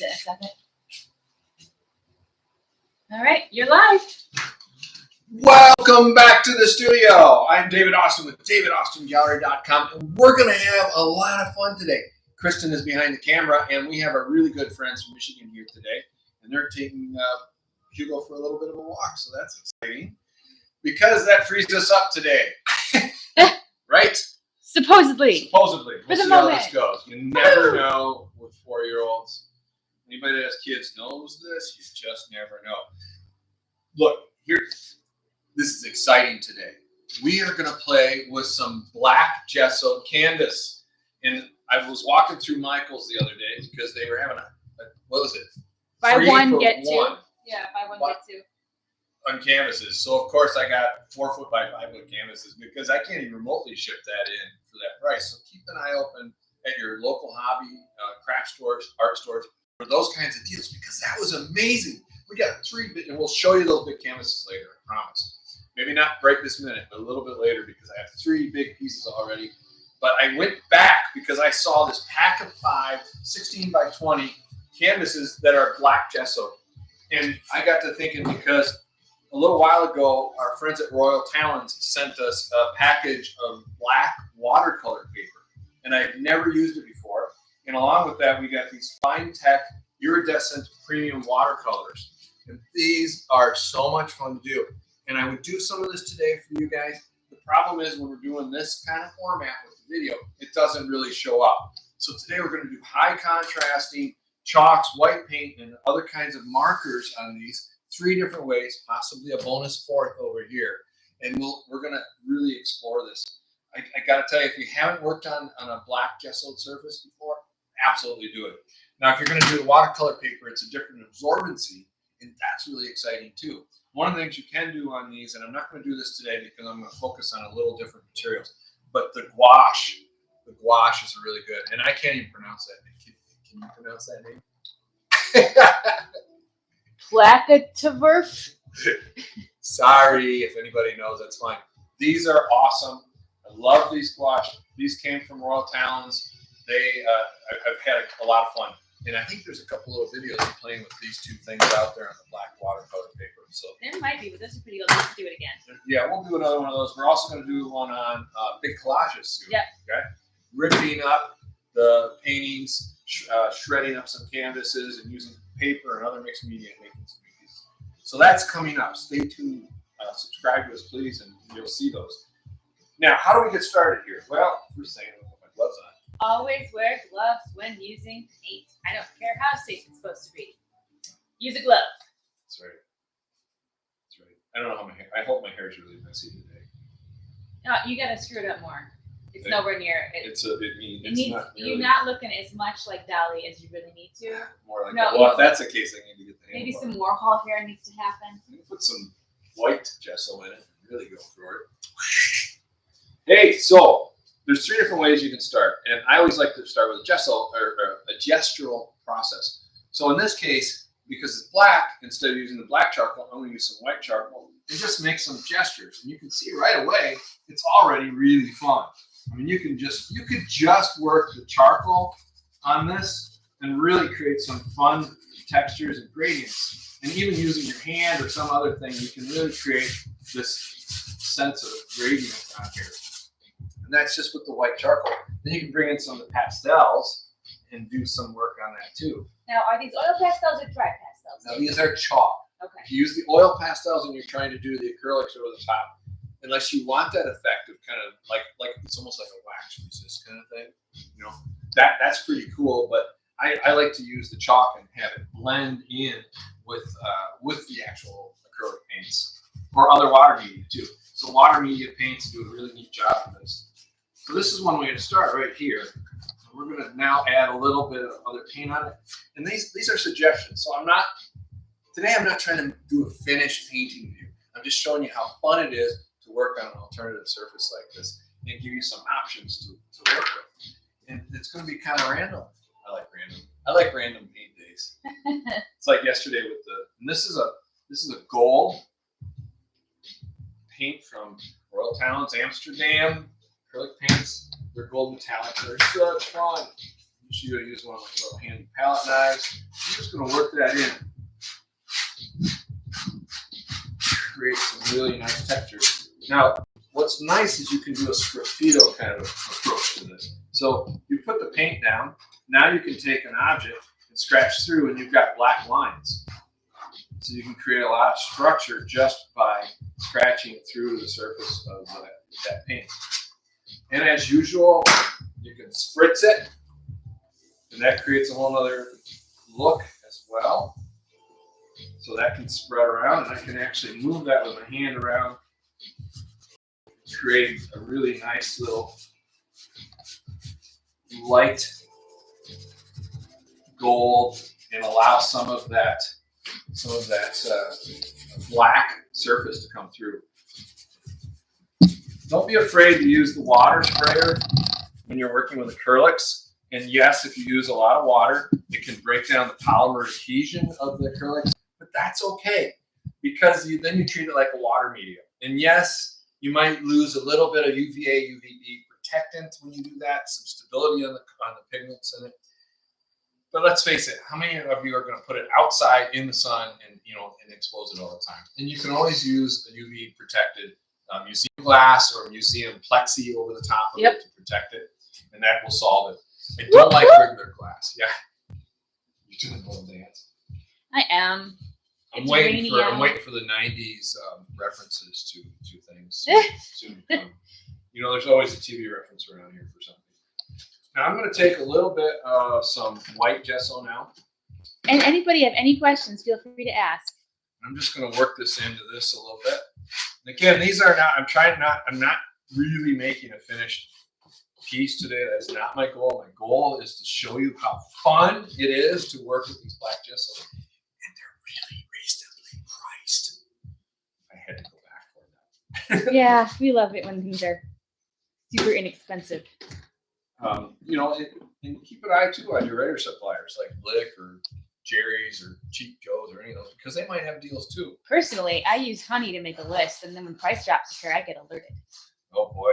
In a second. All right, you're live. Welcome back to the studio. I'm David Austin with davidaustingallery.com, and we're going to have a lot of fun today. Kristen is behind the camera, and we have our really good friends from Michigan here today, and they're taking Hugo for a little bit of a walk, so that's exciting because that frees us up today, right? Supposedly. Supposedly. We'll see how this goes. You never know with 4-year-olds. Anybody that has kids knows this. You just never know. Look, here. This is exciting today. We are going to play with some black gesso canvas. And I was walking through Michael's the other day because they were having what was it? Buy one, get two. One. Yeah, buy one, get two. On canvases. So, of course, I got 4 foot by 5 foot canvases because I can't even remotely ship that in for that price. So keep an eye open at your local hobby, craft stores, art stores for those kinds of deals because that was amazing. We got 3 big, and we'll show you those big canvases later, I promise. Maybe not right this minute, but a little bit later because I have 3 big pieces already. But I went back because I saw this pack of 5 16 by 20 canvases that are black gesso. And I got to thinking because a little while ago, our friends at Royal Talons sent us a package of black watercolor paper. And I've never used it before. And along with that, we got these fine tech iridescent premium watercolors. And these are so much fun to do. And I would do some of this today for you guys. The problem is when we're doing this kind of format with the video, it doesn't really show up. So today we're going to do high contrasting chalks, white paint, and other kinds of markers on these 3 different ways, possibly a bonus 4th over here. And we're going to really explore this. I got to tell you, if you haven't worked on a black gessoed surface before, absolutely do it. Now, if you're going to do the watercolor paper, it's a different absorbency, and that's really exciting too. One of the things you can do on these, and I'm not going to do this today because I'm going to focus on a little different materials, but the gouache is really good. And I can't even pronounce that name. Can you pronounce that name? Placativurf. Sorry, if anybody knows, that's fine. These are awesome. I love these gouache. These came from Royal Talons. I've had a lot of fun. And I think there's a couple of videos of playing with these 2 things out there on the black watercolor paper. So There might be, but this is pretty good. Let's do it again. Yeah, we'll do another one of those. We're also going to do one on big collages soon. Yep. Okay. Riveting up the paintings, shredding up some canvases, and using paper and other mixed media and making some pieces. So that's coming up. Stay tuned. Subscribe to us, please, and you'll see those. Now, how do we get started here? Well, first thing, I'm going to put my gloves on. Always wear gloves when using paint. I don't care how safe it's supposed to be. Use a glove. That's right. That's right. I don't know how my hair. I hope my hair is really messy today. No, you got to screw it up more. It's nowhere near it. You're not looking as much like Dolly as you really need to. More like no, well, if that's the case, I need to get the maybe some Warhol hair needs to happen. I'm gonna put some white gesso in it and really go through it. Hey, so there's 3 different ways you can start, and I always like to start with a gesso or a gestural process. So in this case, because it's black, instead of using the black charcoal, I'm going to use some white charcoal and just make some gestures. And you can see right away, it's already really fun. I mean, you could just work the charcoal on this and really create some fun textures and gradients. And even using your hand or some other thing, you can really create this sense of gradient on here. And that's just with the white charcoal. Then you can bring in some of the pastels and do some work on that too. Now, are these oil pastels or dry pastels? Now, these are chalk. Okay. If you use the oil pastels and you're trying to do the acrylics over the top, unless you want that effect of kind of like it's almost like a wax resist kind of thing, you know, that's pretty cool. But I like to use the chalk and have it blend in with the actual acrylic paints or other water media too. So water media paints do a really neat job of this. So this is one way to start right here. We're going to now add a little bit of other paint on it. And these are suggestions. So today I'm not trying to do a finished painting here. I'm just showing you how fun it is to work on an alternative surface like this and give you some options to work with. And it's going to be kind of random. I like random paint days. It's like yesterday with and this is a gold paint from Royal Talons Amsterdam acrylic paints. They're gold metallic. They're such fun. Usually you're going to use one of my little handy palette knives. I'm just going to work that in. Create some really nice textures. Now, what's nice is you can do a sgraffito kind of approach to this. So you put the paint down. Now you can take an object and scratch through, and you've got black lines. So you can create a lot of structure just by scratching through the surface of that paint. And as usual, you can spritz it, and that creates a whole other look as well. So that can spread around, and I can actually move that with my hand around, create a really nice little light gold, and allow some of that black surface to come through. Don't be afraid to use the water sprayer when you're working with acrylics. And yes, if you use a lot of water, it can break down the polymer adhesion of the acrylics, but that's okay, because then you treat it like a water medium. And yes, you might lose a little bit of UVA, UVB protectant when you do that, some stability on the pigments in it. But let's face it, how many of you are going to put it outside in the sun and expose it all the time? And you can always use a UV protected museum glass or museum plexi over the top of it to protect it, and that will solve it. I don't like regular glass. Yeah, you're doing a little dance. I am. I'm waiting for the '90s references to things soon to come. There's always a TV reference around here for something. Now I'm going to take a little bit of some white gesso now. And anybody have any questions, feel free to ask. I'm just going to work this into this a little bit. And again, these are not, I'm not really making a finished piece today. That's not my goal. My goal is to show you how fun it is to work with these black gesso. And they're really reasonably priced. I had to go back for that. Yeah, we love it when things are super inexpensive. And keep an eye too on your regular suppliers like Blick or Jerry's or Cheap Joe's or any of those, because they might have deals too. Personally, I use Honey to make a list, and then when price drops occur, I get alerted. Oh boy,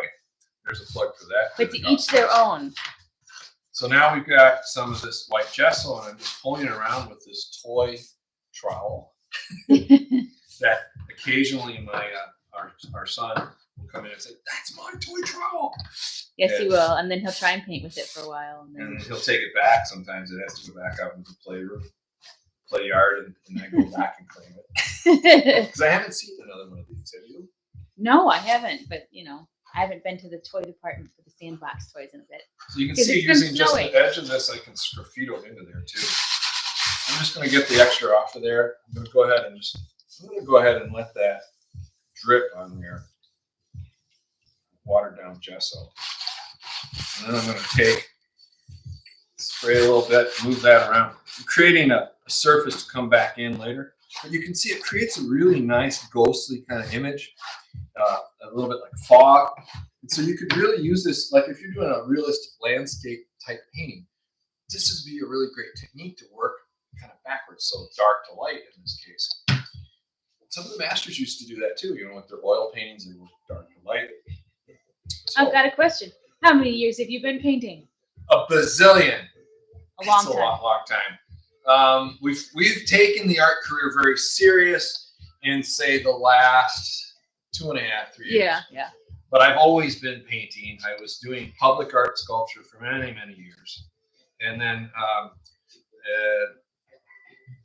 there's a plug for that. But to each their own. So now we've got some of this white gesso, and I'm just pulling it around with this toy trowel that occasionally our son will come in and say, "That's my toy trowel." Yes, he will, and then he'll try and paint with it for a while. And then he'll take it back. Sometimes it has to go back out into the play yard, and I go back and claim it. Because I haven't seen another one of these, have you? No, I haven't, but I haven't been to the toy department for the sandbox toys in a bit. So you can see using just the edge of this, I can sgraffito into there too. I'm just going to get the extra off of there. I'm going to go ahead and let that drip on there. Watered down gesso. And then I'm going to spray a little bit, move that around. I'm creating a surface to come back in later. But you can see it creates a really nice ghostly kind of image, a little bit like fog. And so you could really use this, like if you're doing a realistic landscape type painting, this would be a really great technique to work kind of backwards, so dark to light in this case. Some of the masters used to do that too, with their oil paintings, they work dark to light. So, I've got a question. How many years have you been painting? A bazillion. A long time. It's a long time. We've taken the art career very serious in, say, the last 2.5, 3 years. Yeah. But I've always been painting. I was doing public art sculpture for many, many years. And then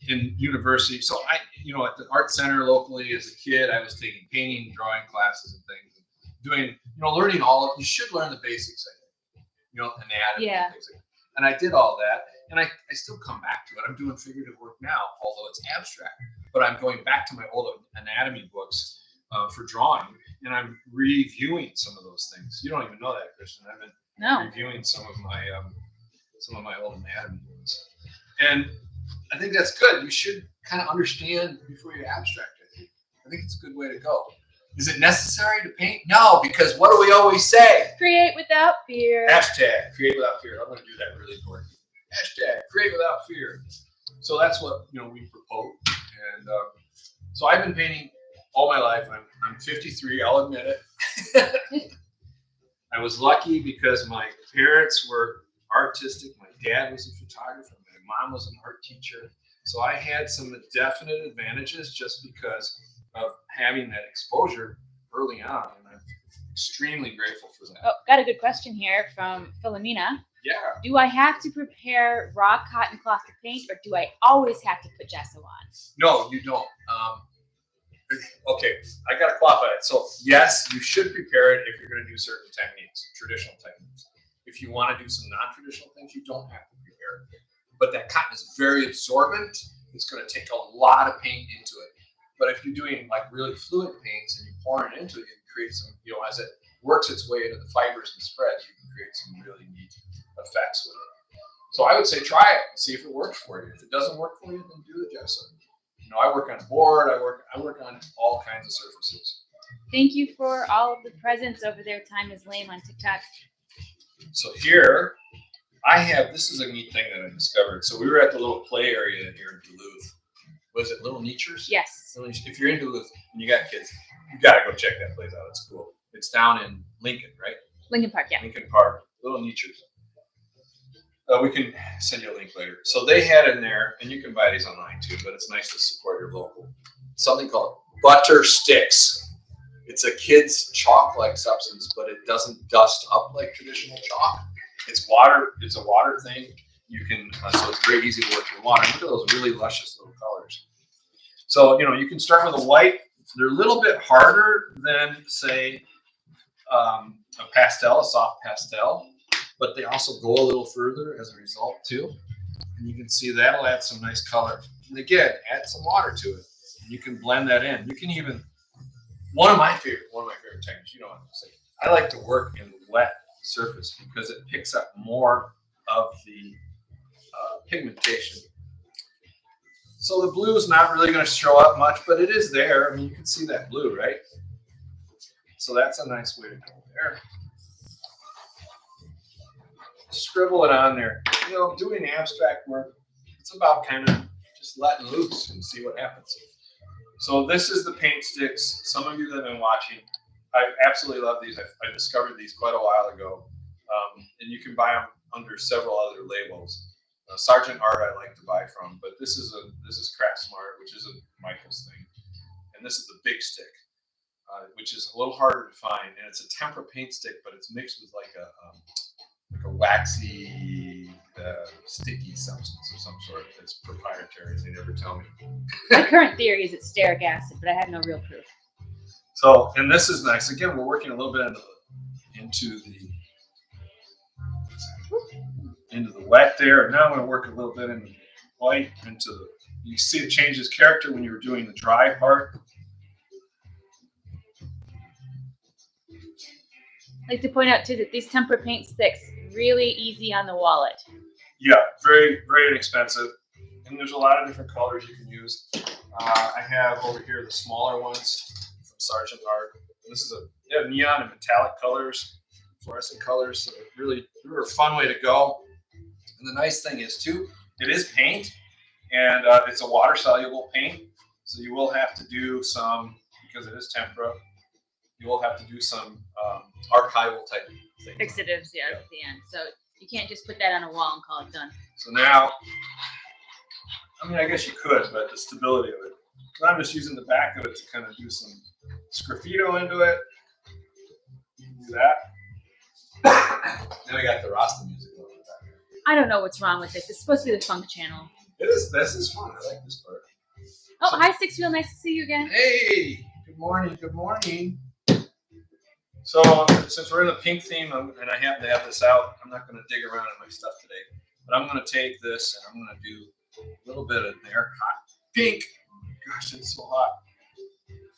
in university, so at the art center locally as a kid, I was taking painting and drawing classes and things. Doing, learning you should learn the basics, I think, anatomy and things like that. And I did all that, and I still come back to it. I'm doing figurative work now, although it's abstract, but I'm going back to my old anatomy books for drawing, and I'm reviewing some of those things. You don't even know that, Kristen. I've been reviewing some of my old anatomy books, and I think that's good. You should kind of understand before you abstract. I think it's a good way to go. Is it necessary to paint? No, because what do we always say? Create without fear. Hashtag create without fear. I'm going to do that really quick. Hashtag create without fear. So that's what we propose. And so I've been painting all my life. I'm 53. I'll admit it. I was lucky because my parents were artistic. My dad was a photographer. My mom was an art teacher. So I had some definite advantages just because of having that exposure early on. And I'm extremely grateful for that. Oh, got a good question here from Philomena. Yeah. Do I have to prepare raw cotton Clastic paint, or do I always have to put gesso on? No, you don't. Okay, I got to qualify it. So yes, you should prepare it if you're going to do certain techniques, traditional techniques. If you want to do some non-traditional things, you don't have to prepare it. But that cotton is very absorbent. It's going to take a lot of paint into it. But if you're doing like really fluid paints and you pour it into it, you can create some, as it works its way into the fibers and spreads, you can create some really neat effects with it. So I would say try it and see if it works for you. If it doesn't work for you, then do the gesso. I work on board. I work on all kinds of surfaces. Thank you for all of the presents over there. Time is lame on TikTok. So here I have, this is a neat thing that I discovered. So we were at the little play area here in Duluth. Was it Little Nietzsche's? Yes. If you're in Duluth and you got kids, you got to go check that place out. It's cool. It's down in Lincoln, right? Lincoln Park, yeah. Lincoln Park, Little Nietzsche's. We can send you a link later. So they had in there, and you can buy these online too, but it's nice to support your local. Something called butter sticks. It's a kid's chalk-like substance, but it doesn't dust up like traditional chalk. It's water. It's a water thing. You can, so it's very easy to work with water. Look at those really luscious little colors. So you can start with a white. They're a little bit harder than say a pastel, a soft pastel. But they also go a little further as a result too. And you can see that'll add some nice color. And again, add some water to it. And you can blend that in. You can even, one of my favorite techniques, what I'm saying. I like to work in wet surface because it picks up more of the pigmentation. So the blue is not really going to show up much, but it is there. I mean, you can see that blue, right? So that's a nice way to go there. Scribble it on there. Doing abstract work, it's about kind of just letting loose and see what happens. So this is the paint sticks. Some of you that have been watching, I absolutely love these. I discovered these quite a while ago, and you can buy them under several other labels. Sergeant Art I like to buy from, but this is Craft Smart, which is a Michael's thing, and this is the big stick, which is a little harder to find, and it's a tempera paint stick, but it's mixed with like a waxy, sticky substance of some sort that's proprietary. They never tell me. My current theory is it's stearic acid, but I have no real proof. So, and this is nice. Again, we're working a little bit into the wet there. And now I'm going to work a little bit in the white into the. You see it changes character when you were doing the dry part. I'd like to point out too that these tempera paint sticks really easy on the wallet. Yeah, very, very inexpensive. And there's a lot of different colors you can use. I have over here the smaller ones from Sergeant Art. They have neon and metallic colors, fluorescent colors. So really, they're a fun way to go. And the nice thing is too, it is paint, and it's a water-soluble paint. So you will have to do some, because it is tempera, you will have to do some archival type things. Fixatives, yeah, at the end. So you can't just put that on a wall and call it done. So now, I mean, I guess you could, but the stability of it. So I'm just using the back of it to kind of do some sgraffito into it. You can do that. Then we got the Rasta music going on back here. I don't know what's wrong with this. It's supposed to be the funk channel. It is. This is fun. I like this part. Oh, hi, Six Wheel. Nice to see you again. Hey, good morning. Good morning. So since we're in the pink theme, and I happen to have this out, I'm not going to dig around in my stuff today. But I'm going to take this and I'm going to do a little bit of their hot pink. Gosh, it's so hot.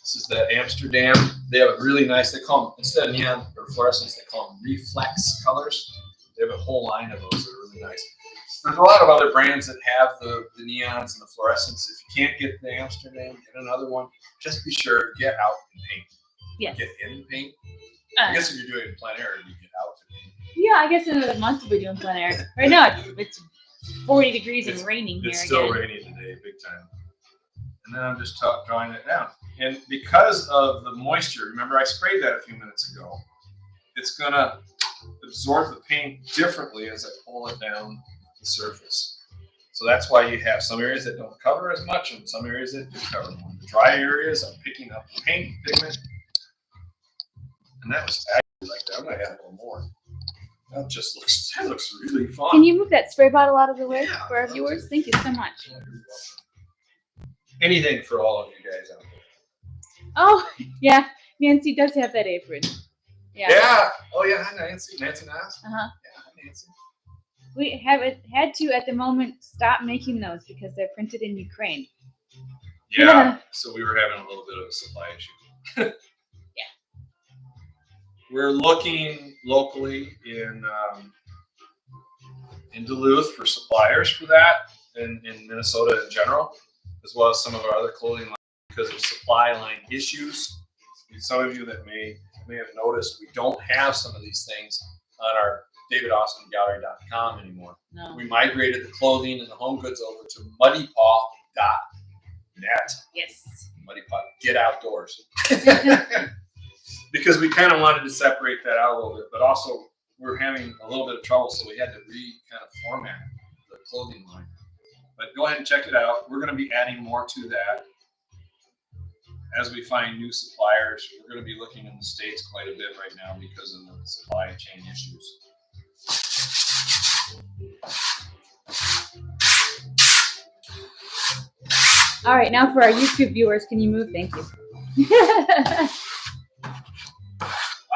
This is the Amsterdam. They have a really nice, they call them, instead of neon or fluorescence, they call them reflex colors. They have a whole line of those that are really nice. There's a lot of other brands that have the neons and the fluorescence. If you can't get the Amsterdam, get another one. Just be sure to get out and paint. Yes. Get in paint. I guess if you're doing it in plein air, you get out to paint. Yeah, I guess in another month we'll be doing plein air. Right now it's 40 degrees and raining here. It's still raining today, big time. And then I'm just drawing it down. And because of the moisture, remember I sprayed that a few minutes ago, it's gonna absorbs the paint differently as I pull it down the surface. So that's why you have some areas that don't cover as much and some areas that do cover more. The dry areas, I'm picking up the paint pigment. And that was actually like that. I'm going to add a little more. That looks really fun. Can you move that spray bottle out of the way for our viewers? Thank you so much. Anything for all of you guys out there. Oh, yeah. Nancy does have that apron. Yeah. Oh, yeah. Hi, Nancy. Nancy Nas? Uh-huh. Yeah, hi, Nancy. We have had to, at the moment, stop making those because they're printed in Ukraine. Yeah. So we were having a little bit of a supply issue. Yeah. We're looking locally in Duluth for suppliers for that, in Minnesota in general, as well as some of our other clothing lines because of supply line issues. Some of you that may have noticed we don't have some of these things on our davidaustingallery.com anymore. No. We migrated the clothing and the home goods over to muddypaw.net. Yes. Muddy Paw, get outdoors. Because we kind of wanted to separate that out a little bit, but also we're having a little bit of trouble, so we had to kind of format the clothing line. But go ahead and check it out. We're going to be adding more to that as we find new suppliers. We're going to be looking in the States quite a bit right now because of the supply chain issues. All right, now for our YouTube viewers, can you move? Thank you.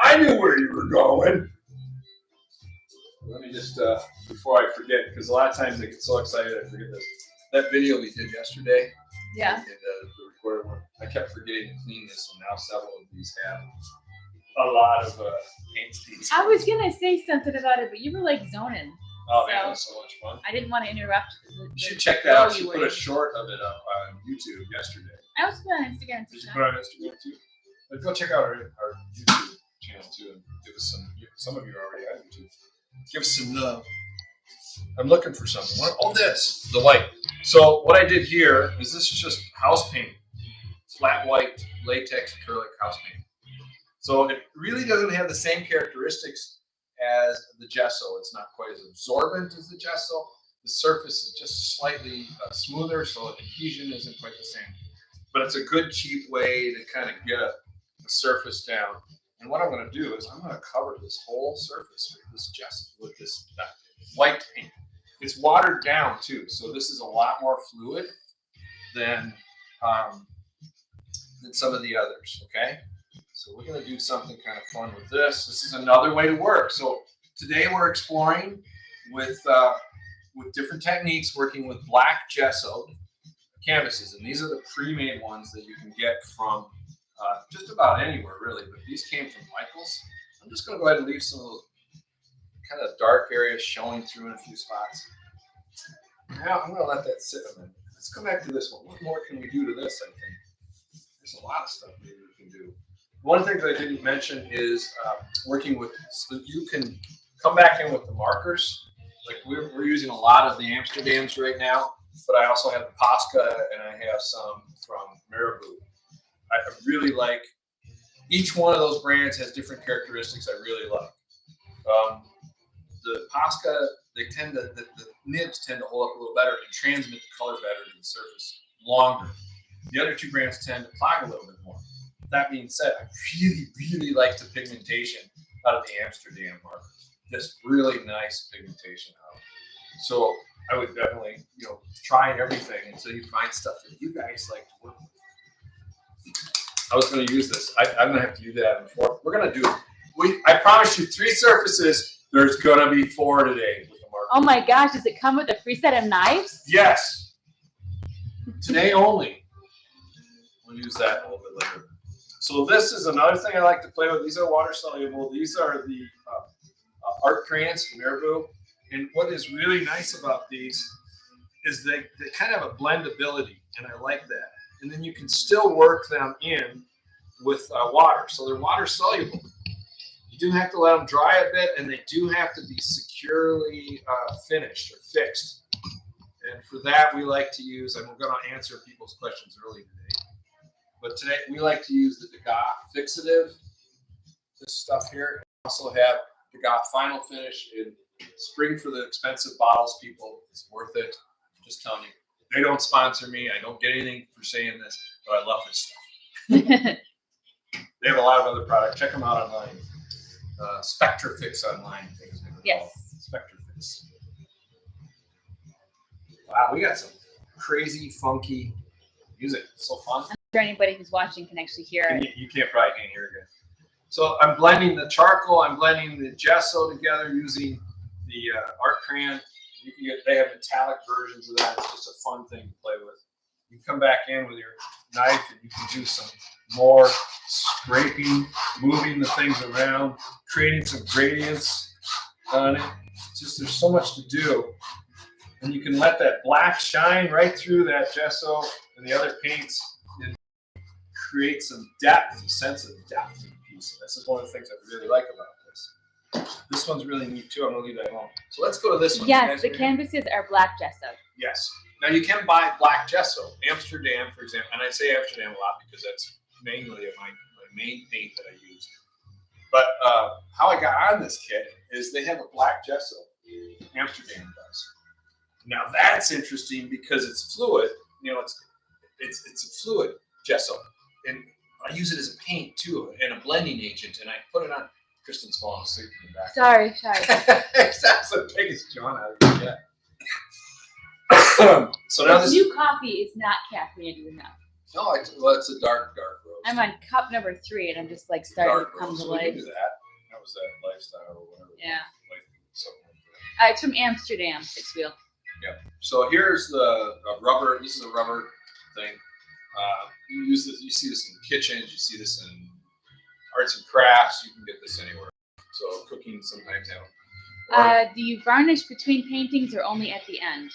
I knew where you were going. Let me just, before I forget, because a lot of times I get so excited I forget this. That video we did yesterday, yeah, the recorded one, I kept forgetting to clean this, and now several of these have a lot of paint stains. I was going to say something about it, but you were like zoning. Oh, man, that was so much fun. I didn't want to interrupt. You should check that out. She put a short of it up on YouTube yesterday. I was put on Instagram too. Did you put it on Instagram too? But go check out our YouTube channel too, and give us some of you are already on YouTube. Give us some love. I'm looking for something. Oh, this, the white. So what I did here is this is just house paint, flat white latex acrylic house paint. So it really doesn't have the same characteristics as the gesso. It's not quite as absorbent as the gesso. The surface is just slightly smoother, so the adhesion isn't quite the same. But it's a good, cheap way to kind of get a surface down. And what I'm going to do is I'm going to cover this whole surface with this gesso, with this white paint. It's watered down too, so this is a lot more fluid than some of the others. Okay. So we're going to do something kind of fun with this. This is another way to work. So today we're exploring with different techniques, working with black gesso canvases. And these are the pre-made ones that you can get from just about anywhere, really. But these came from Michael's. I'm just going to go ahead and leave some of those kind of dark areas showing through in a few spots. Now I'm going to let that sit a minute. Let's come back to this one. What more can we do to this, I think? There's a lot of stuff maybe we can do. One thing that I didn't mention is working with, so you can come back in with the markers. Like we're using a lot of the Amsterdams right now, but I also have the Posca and I have some from Marabou. I really like, each one of those brands has different characteristics I really like. The Posca, they tend to, the nibs tend to hold up a little better and transmit the color better to the surface longer. The other two brands tend to clog a little bit more. That being said, I really, really like the pigmentation out of the Amsterdam markers. Just really nice pigmentation out. So I would definitely, try everything until you find stuff that you guys like to work with. I was going to use this. I'm going to have to use that before. We're going to do, I promise you 3 surfaces. There's going to be 4 today with the marker. Oh my gosh, does it come with a free set of knives? Yes. Today only. We'll use that a little bit later. So this is another thing I like to play with. These are water soluble. These are the art crayons from Marabou. And what is really nice about these is they kind of have a blendability, and I like that. And then you can still work them in with water. So they're water soluble. You do have to let them dry a bit, and they do have to be securely finished or fixed. And for that, we like to use, and we're going to answer people's questions early today. But today, we like to use the Gouache fixative, this stuff here. We also have the Gouache final finish in spring for the expensive bottles, people. It's worth it. I'm just telling you. They don't sponsor me. I don't get anything for saying this, but I love this stuff. They have a lot of other products. Check them out online. Spectrafix online. Yes. Spectrafix. Wow, we got some crazy, funky music. It's so fun. I'm sure anybody who's watching can actually hear it. You probably can't hear it. So I'm blending the charcoal. I'm blending the gesso together using the art crayon. They have metallic versions of that. It's just a fun thing to play with. You come back in with your knife and you can do some more scraping, moving the things around, creating some gradients on it. It's just there's so much to do. And you can let that black shine right through that gesso and the other paints and create some depth, a sense of depth in the piece. And this is one of the things I really like about this. This one's really neat too. I'm going to leave that alone. So let's go to this one. Yes, the canvases are black gesso. Yes. Now you can buy black gesso. Amsterdam, for example, and I say Amsterdam a lot because that's mainly my main paint that I use. But how I got on this kit is they have a black gesso. Amsterdam does. Now that's interesting because it's fluid. You know, it's a fluid gesso, and I use it as a paint too and a blending agent. And I put it on. Kristen's falling asleep in the back. Sorry. That's the biggest John out of you. So now this new coffee is not caffeinated enough. No, it's a dark roast. I'm on cup number 3, and I'm just like starting to come to life. We can do that. That was that lifestyle or whatever. Yeah. Something like that. It's from Amsterdam, 6-wheel. Yeah. So here's the rubber. This is a rubber thing. You use this. You see this in kitchens. You see this in arts and crafts. You can get this anywhere. So cooking sometimes now. Do you varnish between paintings or only at the end?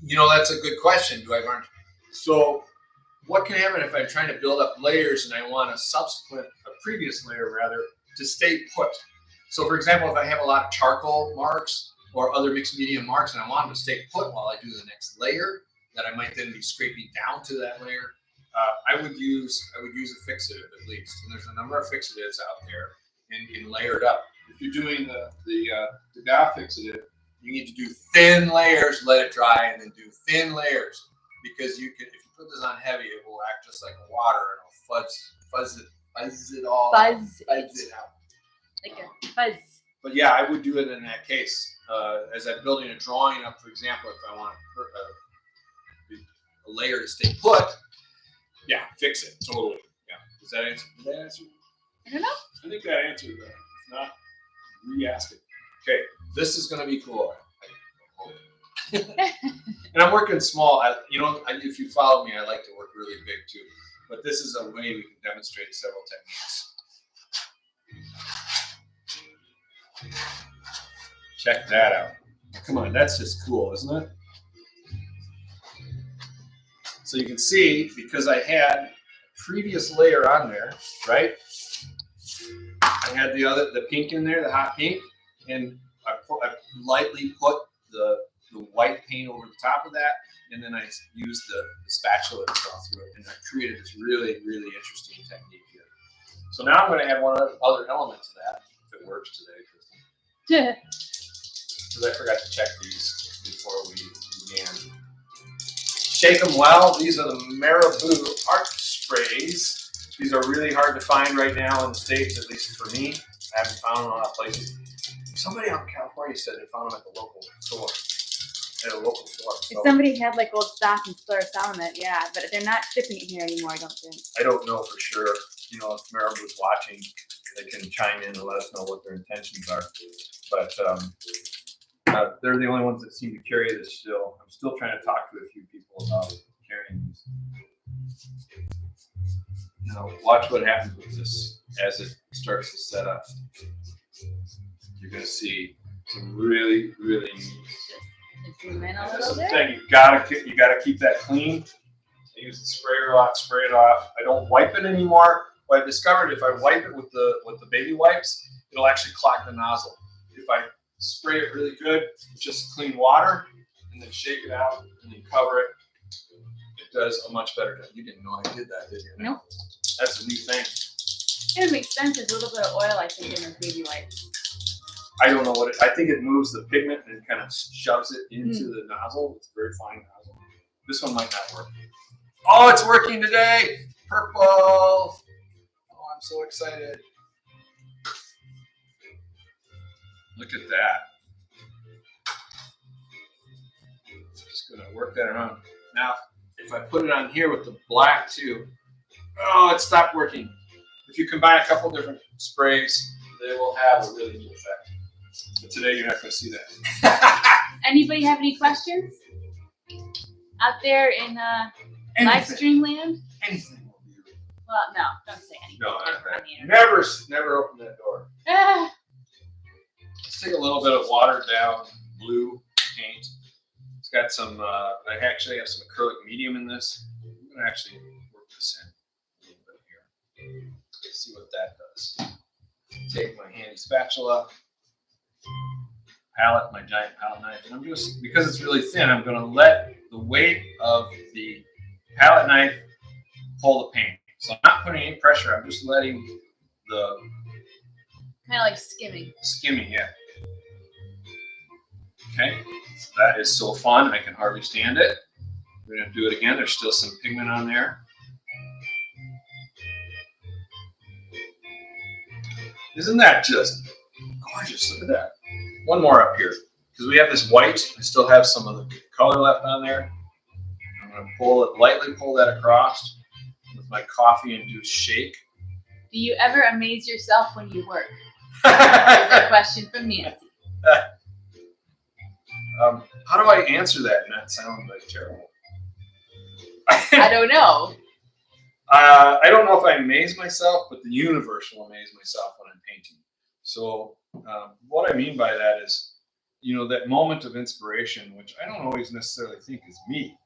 You know, that's a good question. Do I varnish? So what can happen if I'm trying to build up layers and I want a previous layer rather, to stay put? So for example, if I have a lot of charcoal marks or other mixed media marks and I want them to stay put while I do the next layer, that I might then be scraping down to that layer, I would use a fixative at least. And there's a number of fixatives out there and layered up. If you're doing the Gouache fixative, you need to do thin layers, let it dry, and then do thin layers, because you can, if you put this on heavy, it will act just like water and it'll fuzz it out. Like a fuzz. But yeah, I would do it in that case. As I'm building a drawing up, for example, if I want a layer to stay put, yeah, fix it totally. Yeah, does that answer? Did that answer? I don't know. I think that answered that. If not, re-ask it. Okay, this is going to be cool. And I'm working small. If you follow me, I like to work really big too. But this is a way we can demonstrate several techniques. Check that out. Come on, that's just cool, isn't it? So you can see, because I had a previous layer on there, right? I had the pink in there, the hot pink, and I lightly put the white paint over the top of that, and then I used the spatula to draw through it, and I created this really, really interesting technique here. So now I'm going to add one other element to that, if it works today, Kristen. Because I forgot to check these before we began. Shake them well. These are the Marabou Art Sprays. These are really hard to find right now in the States, at least for me. I haven't found them in a lot of places. Somebody out in California said they found them at the local store. At a local store. If somebody had like old stock and started selling it, yeah, but they're not shipping it here anymore, I don't think. I don't know for sure. You know, if Marabou's watching, they can chime in and let us know what their intentions are. But they're the only ones that seem to carry this still. I'm still trying to talk to a few people about carrying these. Now, watch what happens with this as it starts to set up. You're going to see some really, really neat. This is the thing. You gotta keep that clean. I use the sprayer lock, spray it off. I don't wipe it anymore. What I've discovered, if I wipe it with the baby wipes, it'll actually clog the nozzle. If I spray it really good, just clean water, and then shake it out, and then cover it, it does a much better job. You didn't know I did that, did you? Nope. That's a new thing. It makes sense. There's a little bit of oil, I think, in those baby wipes. I don't know what it. I think it moves the pigment and kind of shoves it into the nozzle. It's a very fine nozzle. This one might not work. Oh, it's working today. Purple. Oh, I'm so excited. Look at that. Just gonna work that around. Now, if I put it on here with the black too, oh, it stopped working. If you combine a couple different sprays, they will have a really neat effect. But today you're not going to see that. Anybody have any questions out there in live stream land? Anything. Well, no, don't say anything. No, never open that door. Let's take a little bit of watered down blue paint. It's got some. I actually have some acrylic medium in this. I'm going to actually work this in a little bit here. Let's see what that does. Take my handy spatula. Palette, my giant palette knife, and I'm just, because it's really thin, I'm going to let the weight of the palette knife pull the paint. So I'm not putting any pressure, I'm just letting the... Kind of like skimming. Skimming, yeah. Okay, that is so fun, I can hardly stand it. We're going to do it again, there's still some pigment on there. Isn't that just gorgeous? Look at that. One more up here, because we have this white. I still have some of the color left on there. I'm going to lightly pull that across with my coffee-induced shake. Do you ever amaze yourself when you work? That's a question from Nancy. How do I answer that and not sound like terrible? I don't know. I don't know if I amaze myself, but the universe will amaze myself when I'm painting. So what I mean by that is, you know, that moment of inspiration, which I don't always necessarily think is me.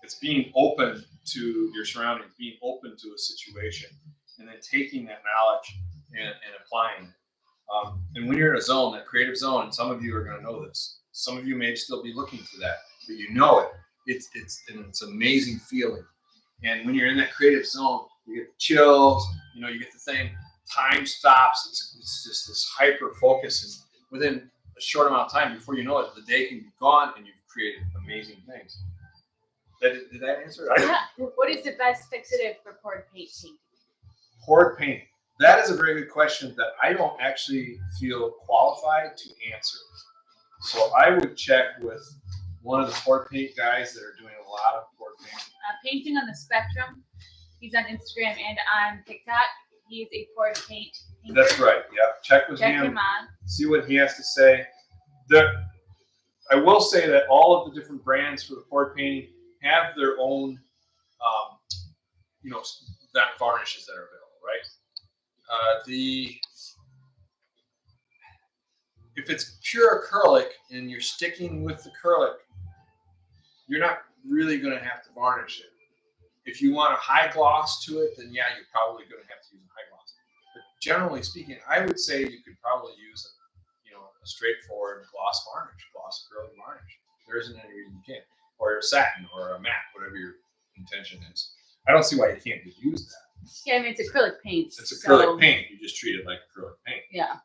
It's being open to your surroundings, being open to a situation, and then taking that knowledge and applying it. And when you're in a zone, that creative zone, and some of you are going to know this. Some of you may still be looking for that, but you know it. It's an amazing feeling. And when you're in that creative zone, you get the chills. You know, you get the thing. Time stops. It's just this hyper focus, and within a short amount of time, before you know it, the day can be gone, and you've created amazing things. Did that answer it? Yeah. What is the best fixative for poured paint painting? Poured paint. That is a very good question that I don't actually feel qualified to answer. So I would check with one of the poured paint guys that are doing a lot of poured paint. Painting on the Spectrum. He's on Instagram and on TikTok. He is a poured paint painter. That's right. Yeah. Check with him. Check him on. See what he has to say. I will say that all of the different brands for the poured painting have their own, you know, varnishes that are available, right? If it's pure acrylic and you're sticking with the acrylic, you're not really going to have to varnish it. If you want a high gloss to it, then yeah, you're probably going to have to use a high gloss. But generally speaking, I would say you could probably use a straightforward gloss acrylic varnish. There isn't any reason you can't. Or a satin or a matte, whatever your intention is. I don't see why you can't just use that. Yeah, I mean, it's acrylic paint. It's acrylic paint. You just treat it like acrylic paint. Yeah.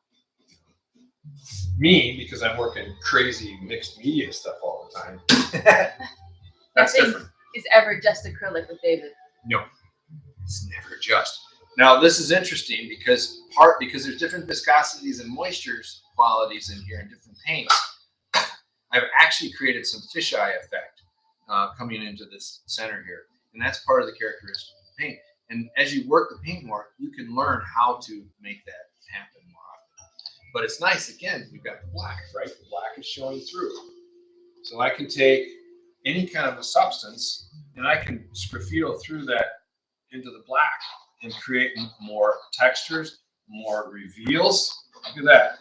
Me, because I'm working crazy mixed media stuff all the time. That's different. Is ever just acrylic with David? No, it's never just. Now this is interesting because there's different viscosities and moistures qualities in here and different paints. I've actually created some fisheye effect coming into this center here, and that's part of the characteristic of the paint. And as you work the paint more, you can learn how to make that happen more often. But it's nice, again, we've got the black, right? The black is showing through. So I can take any kind of a substance and I can sgraffito through that into the black and create more textures, more reveals. Look at that.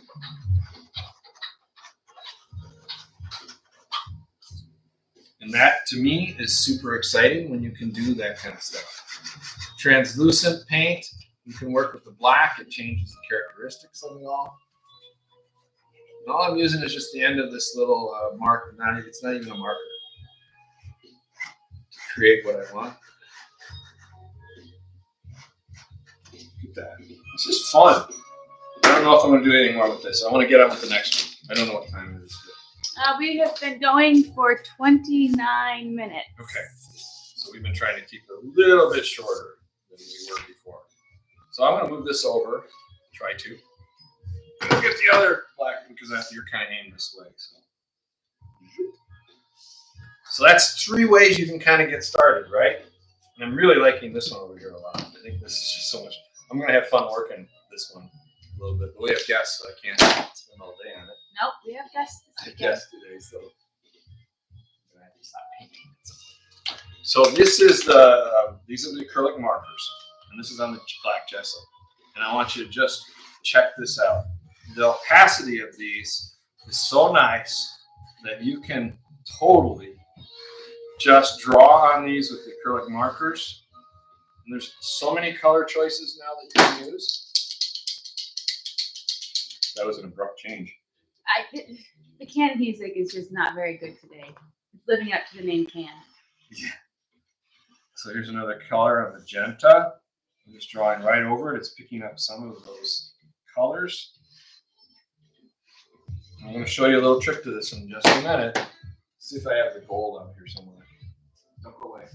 And that, to me, is super exciting when you can do that kind of stuff. Translucent paint, you can work with the black. It changes the characteristics of it all. And all I'm using is just the end of this little marker. It's not even a marker. To create what I want. Get that. It's just fun. I don't know if I'm going to do anything more with this. I want to get on with the next one. I don't know what time it is. We have been going for 29 minutes. Okay. So we've been trying to keep it a little bit shorter than we were before. So I'm going to move this over. Try to. Get the other black because you're kind of aiming this way. So that's 3 ways you can kind of get started, right? And I'm really liking this one over here a lot. I think this is just so much. I'm going to have fun working this one a little bit. But we have guests, so I can't spend all day on it. Nope, we have guests. I have guests today, so I'm going to have to stop painting. So this is these are the acrylic markers, and this is on the black gesso. And I want you to just check this out. The opacity of these is so nice that you can totally just draw on these with the acrylic markers. And there's so many color choices now that you can use. That was an abrupt change. The can music is just not very good today. It's living up to the name can. Yeah. So here's another color of magenta. I'm just drawing right over it. It's picking up some of those colors. I'm going to show you a little trick to this in just a minute. Let's see if I have the gold on here somewhere. Don't go away.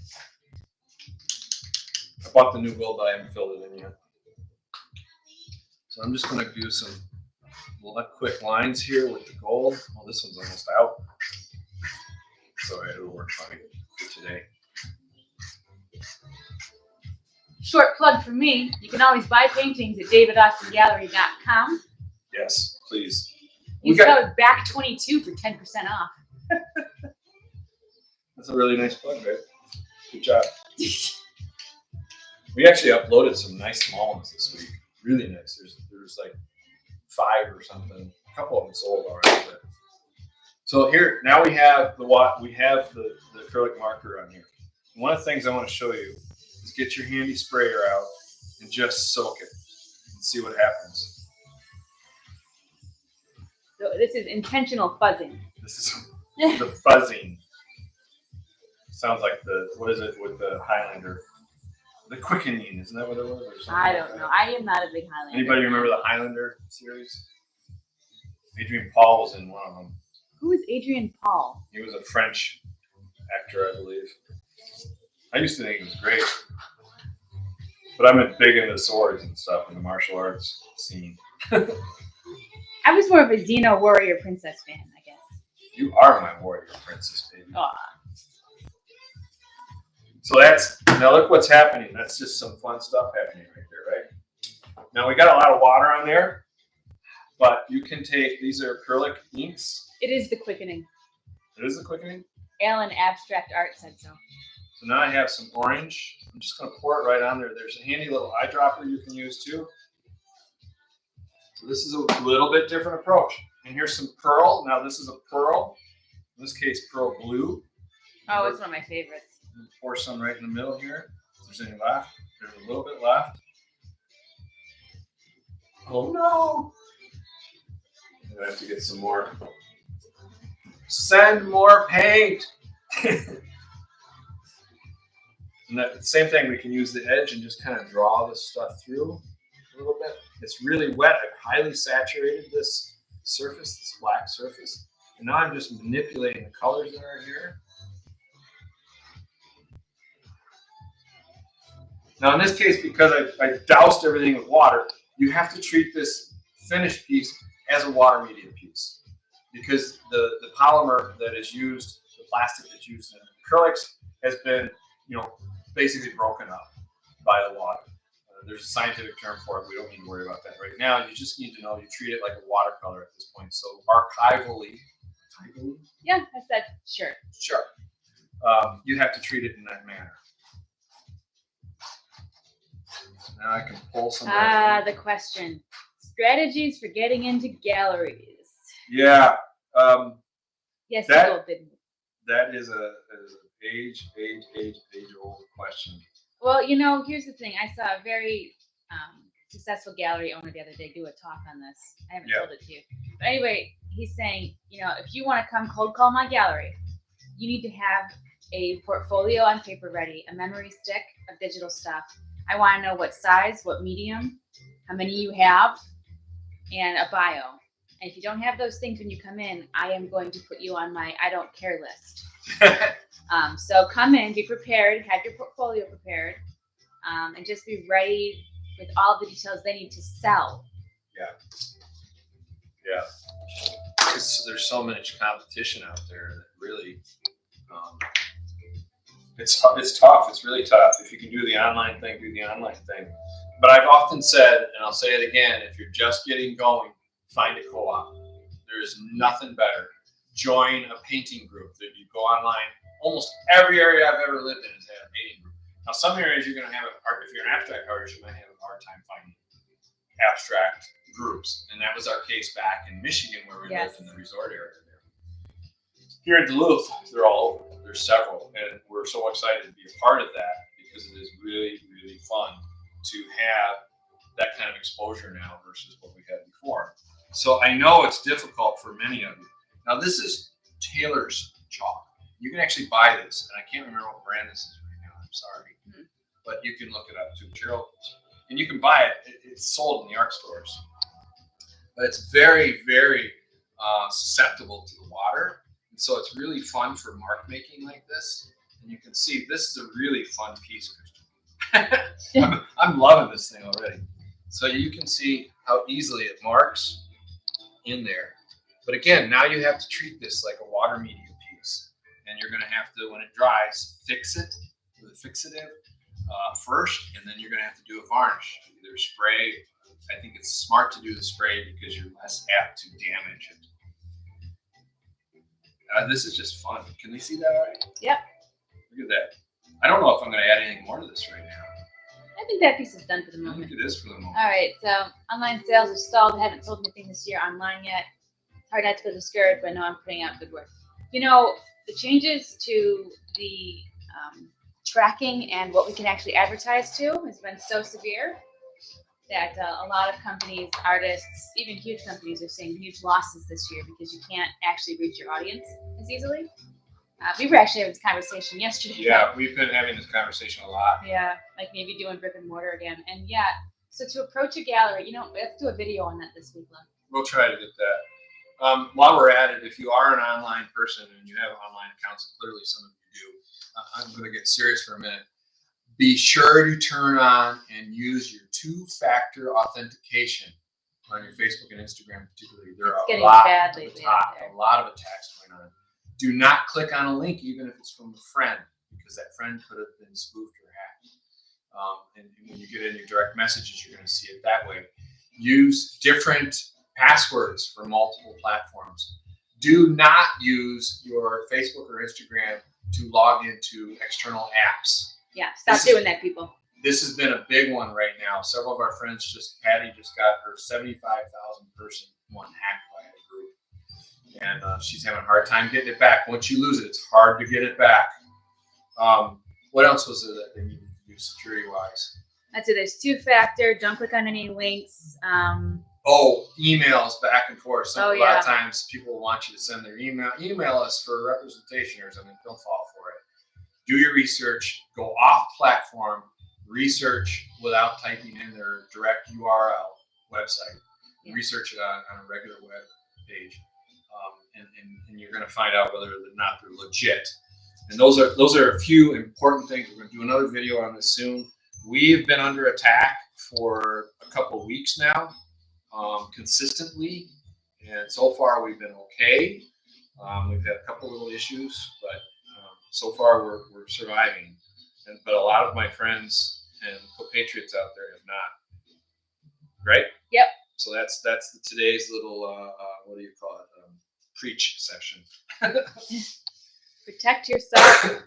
I bought the new gold, but I haven't filled it in yet. So I'm just going to do some quick lines here with the gold. Well, this one's almost out. So it'll work fine for today. Short plug for me. You can always buy paintings at davidaustingallery.com. Yes, please. Use code BACK22 for 10% off. That's a really nice plug, babe. Good job. We actually uploaded some nice small ones this week. Really nice. There's like 5 or something. A couple of them sold already. But. So here now we have the acrylic marker on here. One of the things I want to show you is get your handy sprayer out and just soak it and see what happens. So this is intentional fuzzing. This is the fuzzing. Sounds like what is it with the Highlander? The quickening, isn't that what it was? Or something I don't know. I am not a big Highlander. Anybody remember the Highlander series? Adrian Paul was in one of them. Who is Adrian Paul? He was a French actor, I believe. I used to think he was great. But I'm big into swords and stuff in the martial arts scene. I was more of a Xeno Warrior Princess fan, I guess. You are my warrior princess, baby. Aww. So now look what's happening. That's just some fun stuff happening right there, right? Now we got a lot of water on there, but you can take, these are acrylic inks. It is the quickening. It is the quickening? Alan Abstract Art said so. So now I have some orange. I'm just going to pour it right on there. There's a handy little eyedropper you can use too. So this is a little bit different approach. And here's some pearl. Now this is a pearl. In this case, pearl blue. Oh, it's one of my favorites. Pour some right in the middle here. If there's any left. There's a little bit left. Oh no! I have to get some more. Send more paint! And that same thing, we can use the edge and just kind of draw this stuff through a little bit. It's really wet. I've highly saturated this surface, this black surface. And now I'm just manipulating the colors that are here. Now in this case, because I doused everything with water, you have to treat this finished piece as a water medium piece. Because the polymer that is used, the plastic that's used in acrylics has been, basically broken up by the water. There's a scientific term for it. We don't need to worry about that right now. You just need to know you treat it like a watercolor at this point. So archivally, yeah, I said sure. Sure. You have to treat it in that manner. So now I can pull some. The question: strategies for getting into galleries. Yeah. Yes, that is a age old question. Well, here's the thing. I saw a very successful gallery owner the other day do a talk on this. I haven't told it to you. But anyway, he's saying, if you want to come cold call my gallery, you need to have a portfolio on paper ready, a memory stick of digital stuff, I want to know what size, what medium, how many you have, and a bio. And if you don't have those things when you come in, I am going to put you on my I don't care list. So come in, be prepared, have your portfolio prepared, and just be ready with all the details they need to sell. Yeah. There's so much competition out there that really, it's tough. It's really tough. If you can do the online thing, do the online thing. But I've often said, and I'll say it again, if you're just getting going, find a co-op. There is nothing better. Join a painting group that you go online. Almost every area I've ever lived in has had a painting group. Now, some areas you're going to have if you're an abstract artist, you might have a hard time finding abstract groups. And that was our case back in Michigan where we lived in the resort area there. Here in Duluth, they're all over. There's several. And we're so excited to be a part of that because it is really, really fun to have that kind of exposure now versus what we had before. So I know it's difficult for many of you. Now this is Taylor's chalk. You can actually buy this, and I can't remember what brand this is right now. I'm sorry, but you can look it up too, Gerald. And you can buy it. It's sold in the art stores, but it's very, very susceptible to the water, and so it's really fun for mark making like this. And you can see this is a really fun piece, Christian. I'm loving this thing already. So you can see how easily it marks in there. But again, now you have to treat this like a water media piece. And you're going to have to, when it dries, fix it with a fixative first, and then you're going to have to do a varnish. Either spray. I think it's smart to do the spray because you're less apt to damage it. This is just fun. Can they see that all right? Yep. Look at that. I don't know if I'm going to add anything more to this right now. I think that piece is done for the I moment. think it is for the moment. All right, so online sales are stalled. I haven't sold anything this year online yet. It's hard not to feel discouraged, but I know I'm putting out good work. You know, the changes to the tracking and what we can actually advertise to has been so severe that a lot of companies, artists, even huge companies are seeing huge losses this year because you can't actually reach your audience as easily. We were actually having this conversation yesterday. Yeah, we've been having this conversation a lot. Yeah, like maybe doing brick and mortar again. And yeah, so to approach a gallery, let's do a video on that this week, Lynn. We'll try to get that. While we're at it, if you are an online person and you have online accounts, and clearly some of you do, I'm going to get serious for a minute. Be sure to turn on and use your two-factor authentication on your Facebook and Instagram particularly. There are a lot of attacks going on. Do not click on a link, even if it's from a friend, because that friend could have been spoofed or hacked. And when you get in your direct messages, you're going to see it that way. Use different passwords for multiple platforms. Do not use your Facebook or Instagram to log into external apps. Yeah, stop doing that, people. This has been a big one right now. Several of our friends Patty just got her 75,000 person one hacked by a group. And she's having a hard time getting it back. Once you lose it, it's hard to get it back. What else was there that they needed to do security-wise? That's it. There's two-factor. Don't click on any links. Emails back and forth. A lot of times people want you to send their email. Email us for representation or something. Don't fall for it. Do your research. Go off platform. Research without typing in their direct URL website. Yeah. Research it on a regular web page. And you're going to find out whether or not they're legit. And those are a few important things. We're going to do another video on this soon. We've been under attack for a couple of weeks now, consistently, and so far we've been okay. We've had a couple little issues, but so far we're surviving. But a lot of my friends and compatriots out there have not. Right? Yep. So that's today's little what do you call it? Preach session. Protect yourself.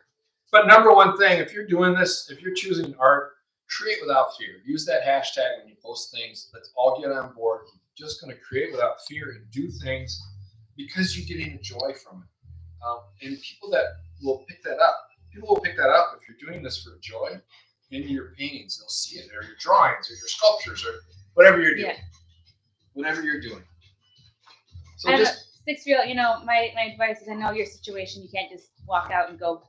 But number one thing, if you're doing this, if you're choosing art, create without fear. Use that hashtag when you post things. Let's all get on board. You're just going to create without fear and do things because you're getting a joy from it. And people that will pick that up. People will pick that up if you're doing this for joy. In your paintings, they'll see it, or your drawings, or your sculptures, or whatever you're doing. Yeah. Whatever you're doing. So just stick to my advice is, I know your situation. You can't just walk out and go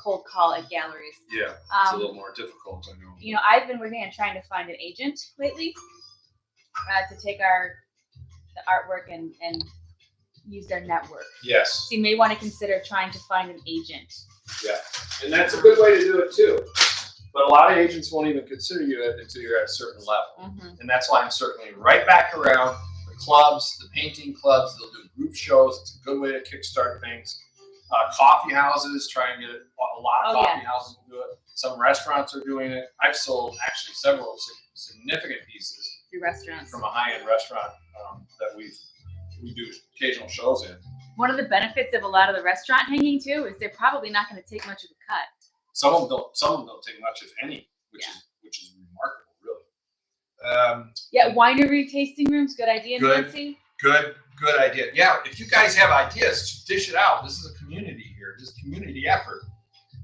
cold call at galleries. Yeah, it's a little more difficult, I know. You know, I've been working on trying to find an agent lately to take the artwork and use their network. Yes. So you may want to consider trying to find an agent. Yeah, and that's a good way to do it too. But a lot of agents won't even consider you until you're at a certain level. And that's why I'm circling right back around the clubs, the painting clubs. They'll do group shows. It's a good way to kickstart things. Coffee houses, try and get it. A lot of coffee houses do it. Some restaurants are doing it. I've sold actually several significant pieces Through restaurants. from a high-end restaurant that we do occasional shows in. One of the benefits of a lot of the restaurant hanging too is they're probably not going to take much of a cut. Some of them don't take much, if any, which is remarkable, really. Yeah, winery tasting rooms, good idea, Nancy. Good idea. Yeah, if you guys have ideas, dish it out. This is a community here. This is a community effort.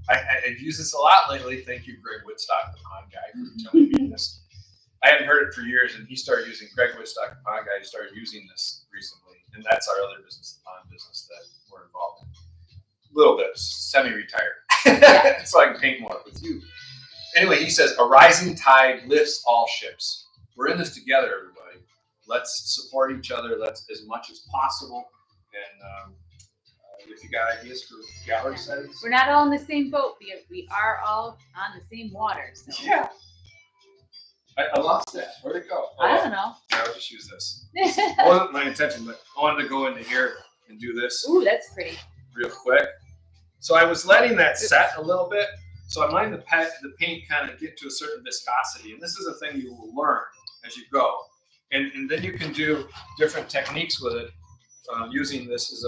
I've used this a lot lately. Thank you, Greg Woodstock, the pond guy, for telling me this. I hadn't heard it for years, and Greg Woodstock, the pond guy, started using this recently, and that's our other business, the pond business that we're involved in. A little bit, semi-retired, so I can paint more with you. Anyway, he says, a rising tide lifts all ships. We're in this together, everybody. Let's support each other. Let's as much as possible. And if you got ideas for gallery settings, we're not all in the same boat. We are all on the same water. So. Yeah. I lost that. Where'd it go? I don't know. I'll just use this. It wasn't my intention, but I wanted to go into here and do this. Ooh, that's pretty. Real quick. So I was letting that set a little bit. So I'm letting the paint kind of get to a certain viscosity. And this is a thing you will learn as you go. And then you can do different techniques with it. Using this is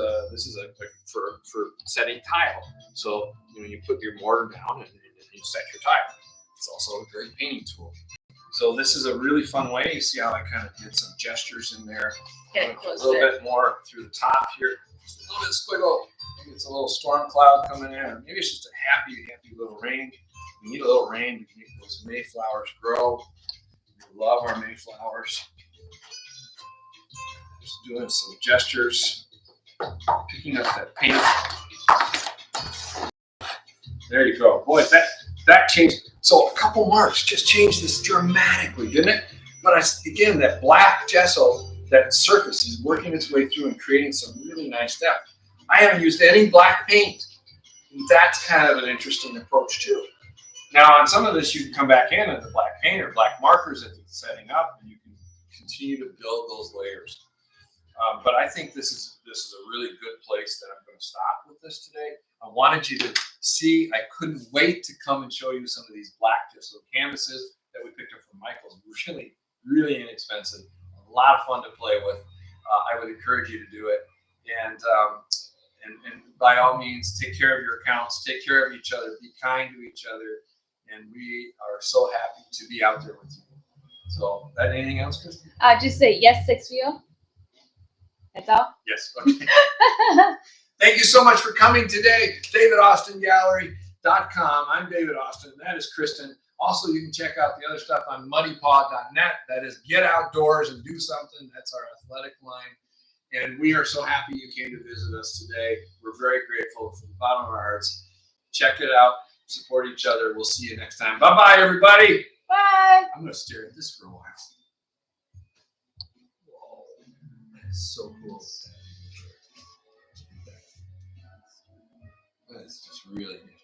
for setting tile. So you put your mortar down and you set your tile. It's also a great painting tool. So this is a really fun way. You see how I kind of did some gestures in there. Get a little bit more through the top here. Just a little bit of squiggle. Maybe it's a little storm cloud coming in. Or maybe it's just a happy little rain. We need a little rain to make those mayflowers grow. We love our mayflowers. Just doing some gestures. Picking up that paint. There you go. Boy, that changed. So a couple marks just changed this dramatically, didn't it? But again, that black gesso, that surface is working its way through and creating some really nice depth. I haven't used any black paint. That's kind of an interesting approach too. Now on some of this, you can come back in the black paint or black markers that it's setting up, and you can continue to build those layers. But I think this is a really good place that I'm going to stop with this today. I wanted you to see. I couldn't wait to come and show you some of these black gesso canvases that we picked up from Michael's. Really, really inexpensive. A lot of fun to play with. I would encourage you to do it. And by all means, take care of your accounts. Take care of each other. Be kind to each other. And we are so happy to be out there with you. So, anything else, Kristen? Just say yes, 6 wheel. That's all? Yes. Okay. Thank you so much for coming today. DavidAustinGallery.com. I'm David Austin. That is Kristen. Also, you can check out the other stuff on muddypaw.net. That is get outdoors and do something. That's our athletic line. And we are so happy you came to visit us today. We're very grateful from the bottom of our hearts. Check it out. Support each other. We'll see you next time. Bye-bye, everybody. Bye. I'm going to stare at this for a while. Whoa. That's so cool. That's just really neat.